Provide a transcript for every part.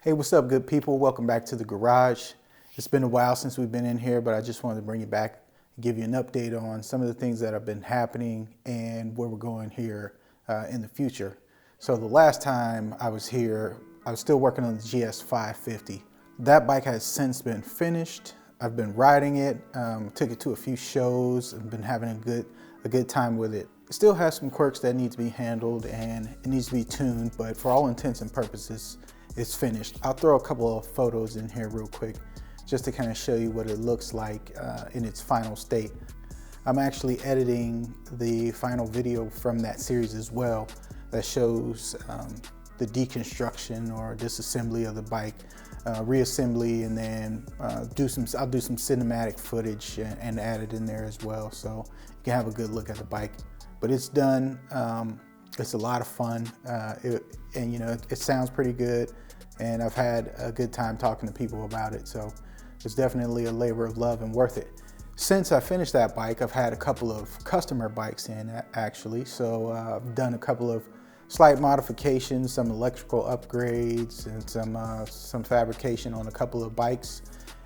Hey, what's up, good people? Welcome back to the garage. It's been a while since we've been in here, but I just wanted to bring you back and give you an update on some of the things that have been happening and where we're going here in the future. So the last time I was here, I was still working on the GS 550. That bike has since been finished. I've been riding it, took it to a few shows, and been having a good time with it. It still has some quirks that need to be handled and it needs to be tuned, but for all intents and purposes, it's finished. I'll throw a couple of photos in here real quick just to kind of show you what it looks like in its final state. I'm actually editing the final video from that series as well that shows the deconstruction or disassembly of the bike, reassembly, and then I'll do some cinematic footage and add it in there as well, so you can have a good look at the bike. But it's done. It's a lot of fun, and you know, it sounds pretty good, and I've had a good time talking to people about it, so it's definitely a labor of love and worth it. Since I finished that bike, I've had a couple of customer bikes in actually, so I've done a couple of slight modifications, some electrical upgrades, and some fabrication on a couple of bikes.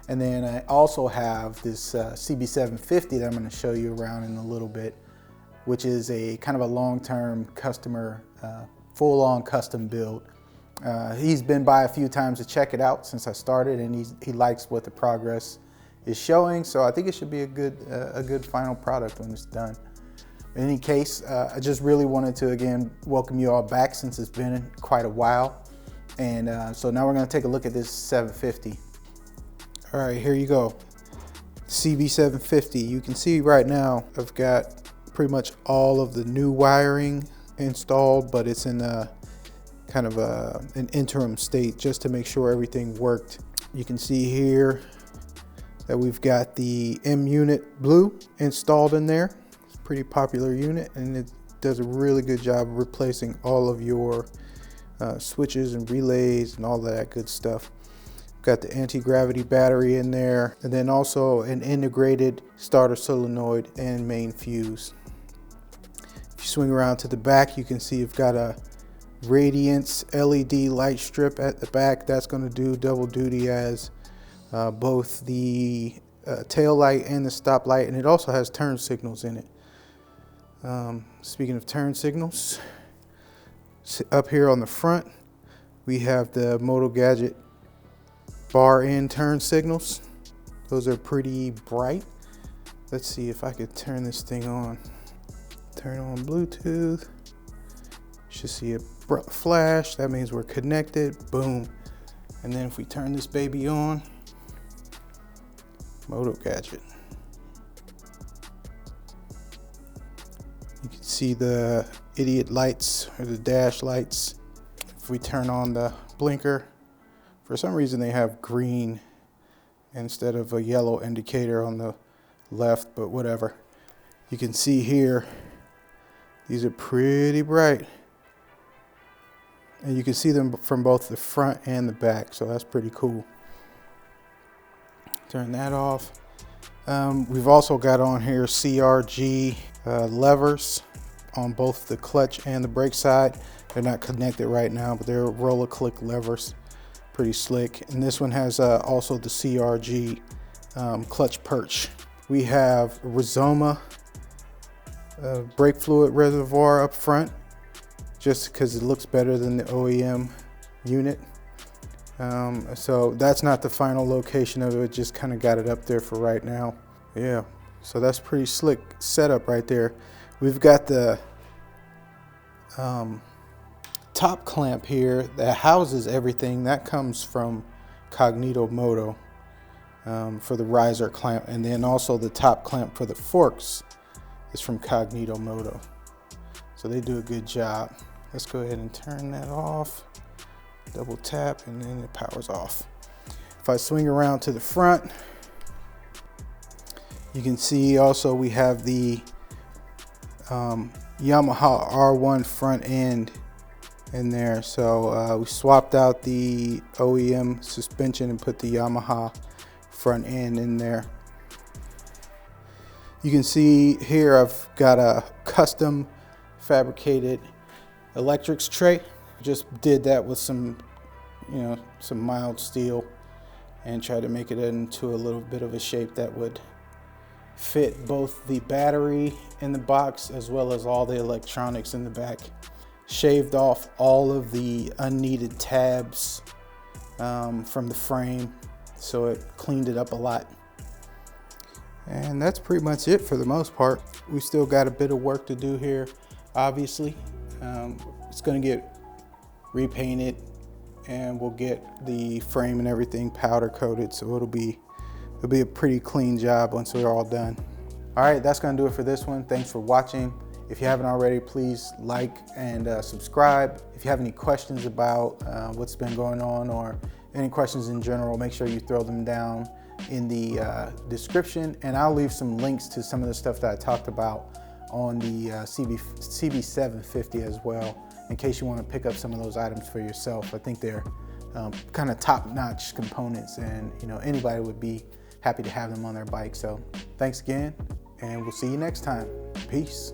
And then I also have this CB750 that I'm going to show you around in a little bit, which is a kind of a long-term customer, full-on custom build. He's been by a few times to check it out since I started, and he likes what the progress is showing. So I think it should be a good final product when it's done. In any case, I just really wanted to again welcome you all back since it's been quite a while. And so now we're going to take a look at this 750. All right, here you go. CB750. You can see right now I've got pretty much all of the new wiring installed, but it's in a kind of an interim state just to make sure everything worked. You can see here that we've got the M unit blue installed in there. It's a pretty popular unit, and it does a really good job of replacing all of your switches and relays and all that good stuff. Got the anti-gravity battery in there, and then also an integrated starter solenoid and main fuse. If you swing around to the back, you can see you've got a Radiance LED light strip at the back. That's going to do double duty as both the tail light and the stop light, and it also has turn signals in it. Speaking of turn signals, up here on the front, we have the Moto Gadget bar end turn signals. Those are pretty bright. Let's see if I could turn this thing on. Turn on Bluetooth. Should see a flash. That means we're connected. Boom. And then if we turn this baby on, Moto Gadget. You can see the idiot lights or the dash lights. If we turn on the blinker, for some reason they have green instead of a yellow indicator on the left, but whatever. You can see here, these are pretty bright. And you can see them from both the front and the back, so that's pretty cool. Turn that off. We've also got on here CRG levers on both the clutch and the brake side. They're not connected right now, but they're roller click levers. Pretty slick. And this one has also the CRG clutch perch. We have Rizoma brake fluid reservoir up front, just because it looks better than the OEM unit. So that's not the final location of it, just kind of got it up there for right now. Yeah, so that's pretty slick setup right there. We've got the top clamp here that houses everything. That comes from Cognito Moto for the riser clamp, and then also the top clamp for the forks is from Cognito Moto. So they do a good job. Let's go ahead and turn that off. Double tap and then it powers off. If I swing around to the front, you can see also we have the Yamaha R1 front end in there. So we swapped out the OEM suspension and put the Yamaha front end in there. You can see here I've got a custom fabricated electrics tray. Just did that with some some mild steel and try to make it into a little bit of a shape that would fit both the battery in the box as well as all the electronics in the back. Shaved off all of the unneeded tabs from the frame, so it cleaned it up a lot. And that's pretty much it for the most part. We still got a bit of work to do here, obviously. It's gonna get repainted and we'll get the frame and everything powder coated, so it'll be a pretty clean job once we're all done. All right, that's gonna do it for this one. Thanks for watching. If you haven't already, please like and subscribe. If you have any questions about what's been going on or any questions in general, make sure you throw them down in the description, and I'll leave some links to some of the stuff that I talked about on the CB750 as well, in case you want to pick up some of those items for yourself. I think they're kind of top-notch components, and anybody would be happy to have them on their bike. So thanks again, and we'll see you next time. Peace.